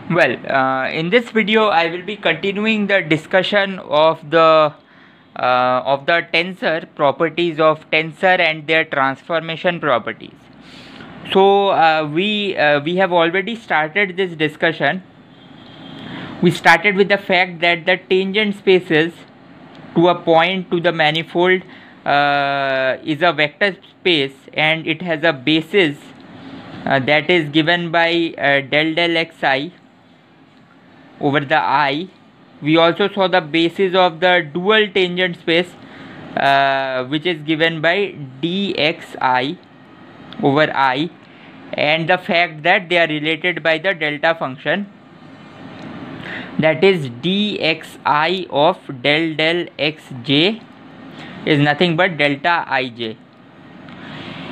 Well, in this video, I will be continuing the discussion of the tensor properties of tensor and their transformation properties. So we have already started this discussion. We started with the fact that the tangent spaces to a point to the manifold is a vector space, and it has a basis that is given by del xi over the I. We also saw the basis of the dual tangent space which is given by dxi over I, and the fact that they are related by the delta function, that is dxi of del xj is nothing but delta ij.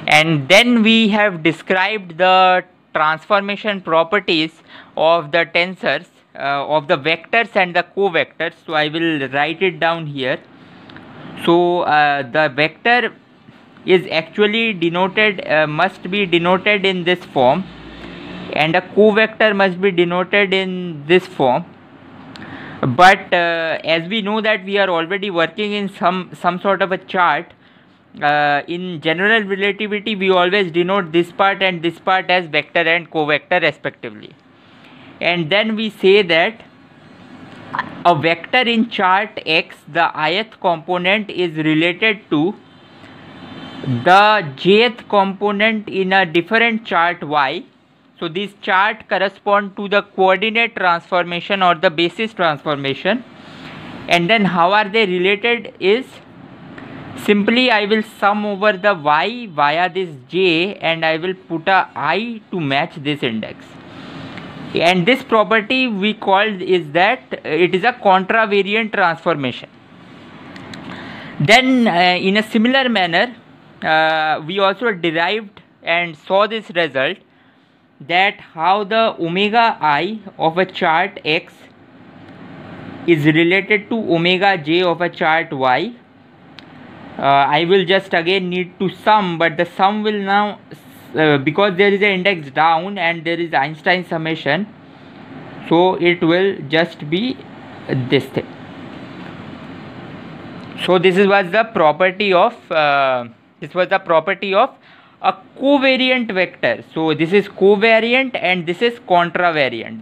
And then we have described the transformation properties of the tensors, of the vectors and the covectors. So I will write it down here. So the vector is actually denoted, must be denoted in this form, and a covector must be denoted in this form. But as we know that we are already working in some sort of a chart, in general relativity we always denote this part and this part as vector and covector respectively. And then we say that a vector in chart X, the ith component is related to the jth component in a different chart Y. So this chart correspond to the coordinate transformation or the basis transformation. And then how are they related is simply I will sum over the Y via this J, and I will put a I to match this index. And this property we called is that it is a contravariant transformation. Then in a similar manner we also derived and saw this result, that how the omega I of a chart X is related to omega J of a chart Y. I will just again need to sum, but the sum will now because there is an index down and there is Einstein summation, so it will just be this thing. So this was the property of a covariant vector. So this is covariant and this is contravariant.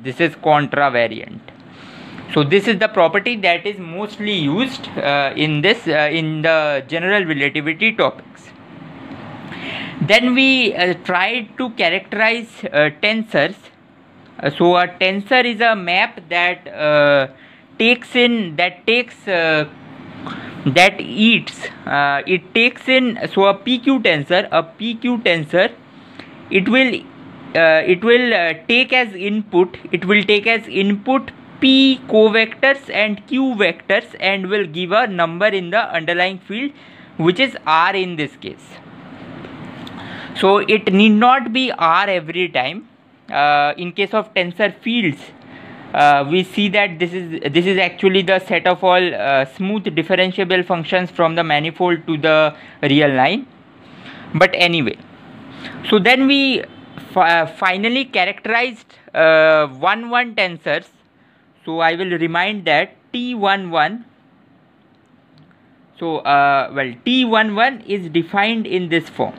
So this is the property that is mostly used in the general relativity topics. Then we tried to characterize tensors. So a tensor is a map that takes in so a PQ tensor, it will take as input P covectors and Q vectors, and will give a number in the underlying field, which is R in this case. So it need not be R every time. In case of tensor fields, we see that this is actually the set of all smooth differentiable functions from the manifold to the real line. But anyway, so then we finally characterized 1-1 tensors. So I will remind that T11. So T11 is defined in this form.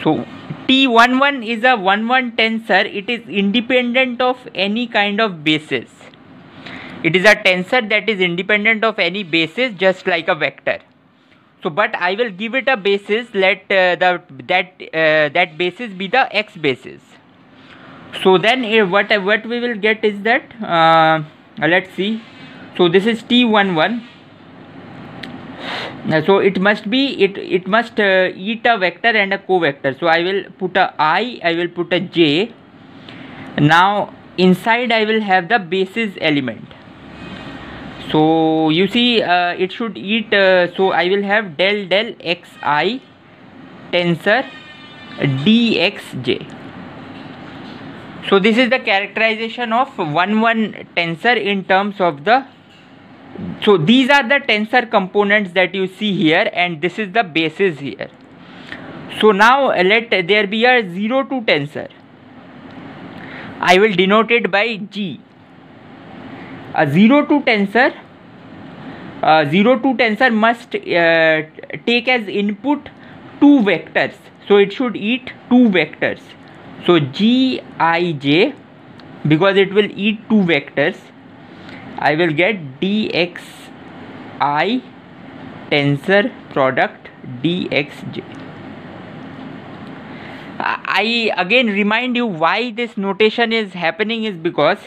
So T11 is a 1-1 tensor. It is independent of any kind of basis. It is a tensor that is independent of any basis, just like a vector. So but I will give it a basis. Let that basis be the x basis. So then what we will get is that let's see. So this is T11. So it must eat a vector and a covector. So I will put a I will put a J. Now inside I will have the basis element. So you see it should eat, so I will have del xi tensor dxj. So this is the characterization of 1-1 tensor in terms of the. So these are the tensor components that you see here, and this is the basis here. So now let there be a 0-2 tensor. I will denote it by G. A 0 to tensor must take as input two vectors, so it should eat two vectors. So Gij, because it will eat two vectors, I will get dxi tensor product dxj. I again remind you why this notation is happening is because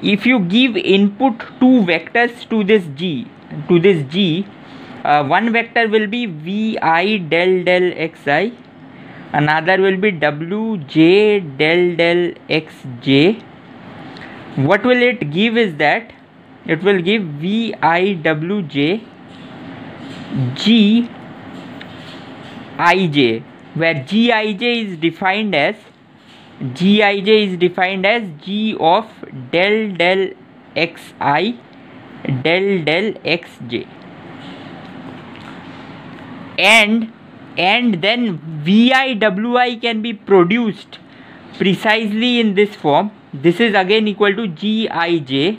if you give input two vectors to this G, one vector will be Vi del xi, another will be Wj del xj. What will it give is that it will give Viwj Gij, where Gij is defined as G of del xi del xj, and then Viwi can be produced precisely in this form. This is again equal to Gij.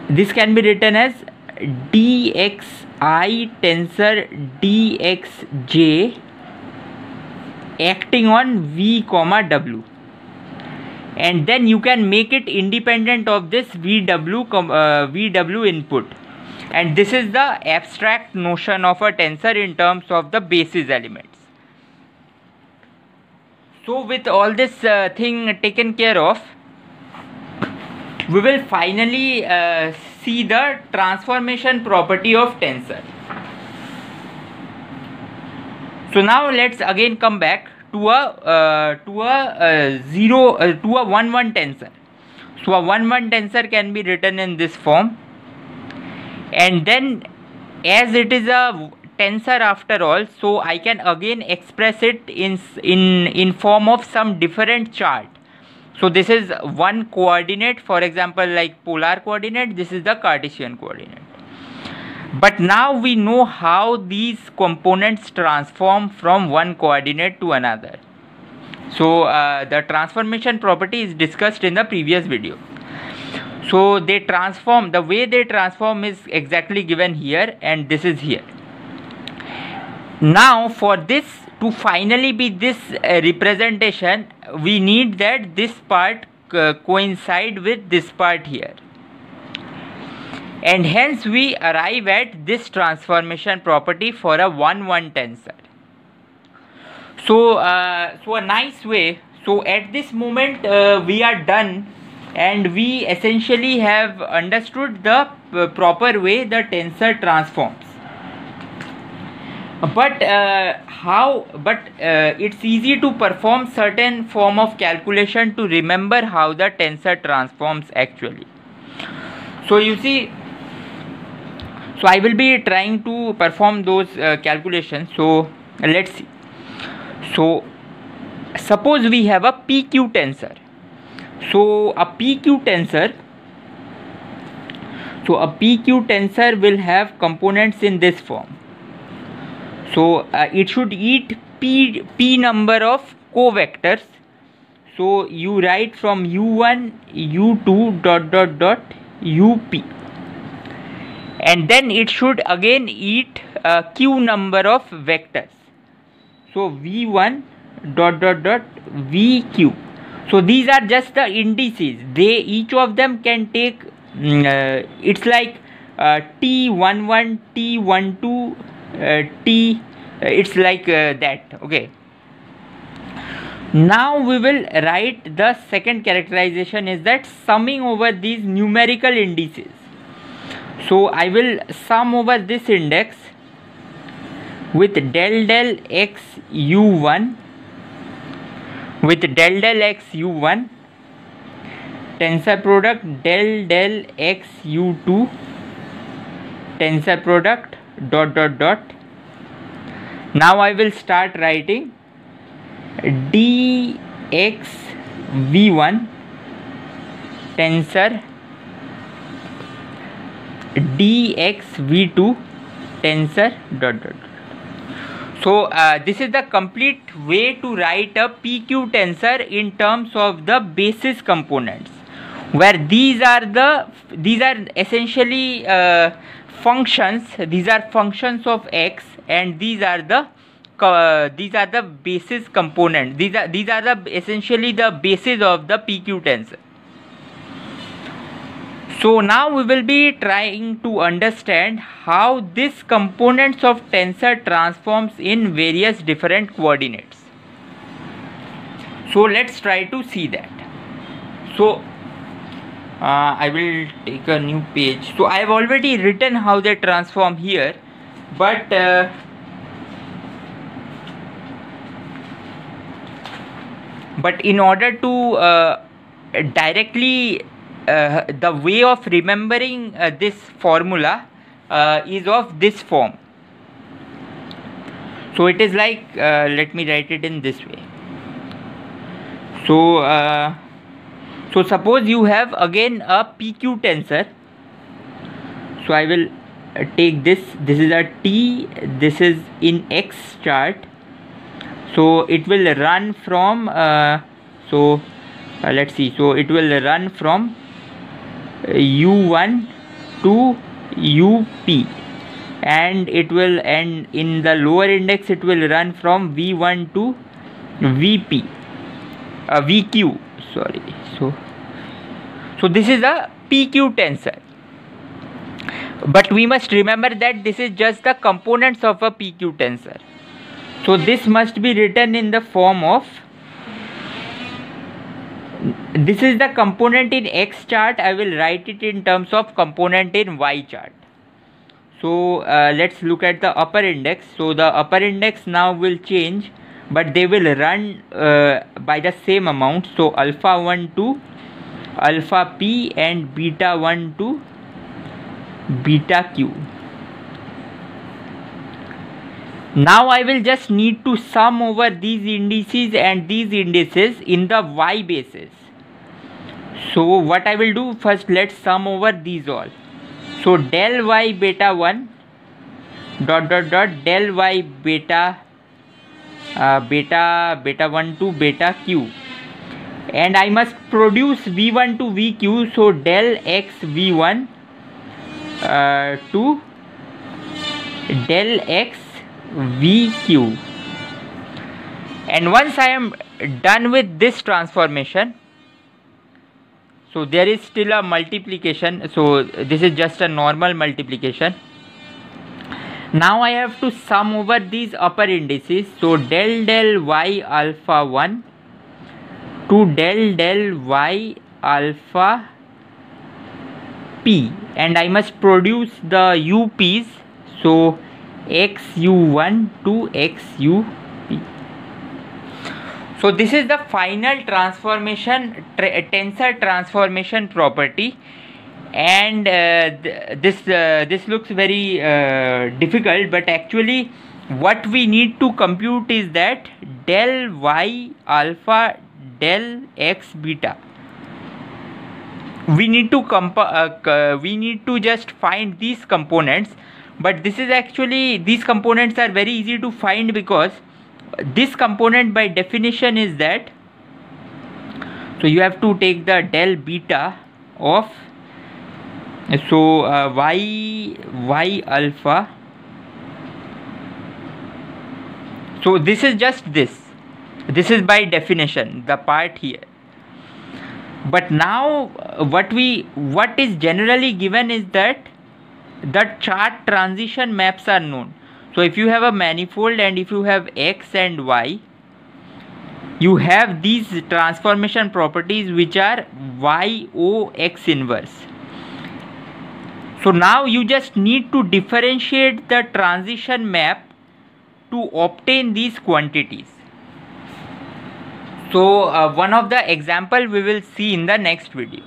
This can be written as dxi tensor dxj acting on V, W, and then you can make it independent of this VW input, and this is the abstract notion of a tensor in terms of the basis elements. So with all this thing taken care of, we will finally see the transformation property of tensor. So now let's again come back to a 1-1 tensor. So a 1-1 tensor can be written in this form, and then as it is a tensor after all, so I can again express it in form of some different chart. So this is one coordinate, for example like polar coordinate, this is the Cartesian coordinate. But now we know how these components transform from one coordinate to another. So the transformation property is discussed in the previous video. So they transform, the way they transform is exactly given here, and this is here. Now for this to finally be this representation, we need that this part coincide with this part here, and hence we arrive at this transformation property for a 1-1 tensor. So a nice way, so at this moment we are done, and we essentially have understood the proper way the tensor transforms. But it's easy to perform certain form of calculation to remember how the tensor transforms actually. So you see, so I will be trying to perform those calculations. So let's see. So suppose we have a PQ tensor. So a PQ tensor will have components in this form. So it should eat p number of covectors. So you write from u1 u2 ... up, and then it should again eat q number of vectors. So v1 ... vq. So these are just the indices. They each of them can take it's like t11 t12 t, it's like that. Okay, now we will write the second characterization is that summing over these numerical indices. So I will sum over this index with del x u1 with del x u1 tensor product del x u2 tensor product ... Now I will start writing dx v1 tensor dx v2 tensor ... So this is the complete way to write a PQ tensor in terms of the basis components, where these are essentially functions. These are functions of x, and these are the basis components. These are essentially the basis of the PQ tensor. So now we will be trying to understand how these components of tensor transforms in various different coordinates. So let's try to see that. So I will take a new page. So I have already written how they transform here, but in order to directly the way of remembering this formula is of this form. So it is like, let me write it in this way. So so suppose you have again a PQ tensor. So I will take this is a T, this is in X chart. So it will run from let's see, so it will run from U1 to UP, and it will end in the lower index. It will run from V1 to VP, VQ, sorry. So this is a PQ tensor, but we must remember that this is just the components of a PQ tensor. So this must be written in the form of, this is the component in X chart. I will write it in terms of component in Y chart. So let's look at the upper index. So the upper index now will change, but they will run by the same amount. So alpha 1 to alpha P and beta 1 to beta Q. Now I will just need to sum over these indices and these indices in the Y basis. So what I will do, first let's sum over these all. So del Y beta 1 dot del Y beta beta 1 to beta Q, and I must produce V1 to VQ. So del X V1 to del X VQ. And once I am done with this transformation, so there is still a multiplication. So this is just a normal multiplication. Now I have to sum over these upper indices. So del Y alpha 1 to del Y alpha P, and I must produce the UPs. So XU1 to XUP. So this is the final transformation, tensor transformation property, and this looks very difficult, but actually what we need to compute is that del Y alpha del X beta. We need to just find these components, but this is actually, these components are very easy to find, because this component by definition is that, so you have to take the del beta of, so y alpha. So this is just this is by definition the part here. But now what is generally given is that the chart transition maps are known. So if you have a manifold and if you have X and Y, you have these transformation properties which are YOX inverse. So now you just need to differentiate the transition map to obtain these quantities. So one of the example we will see in the next video.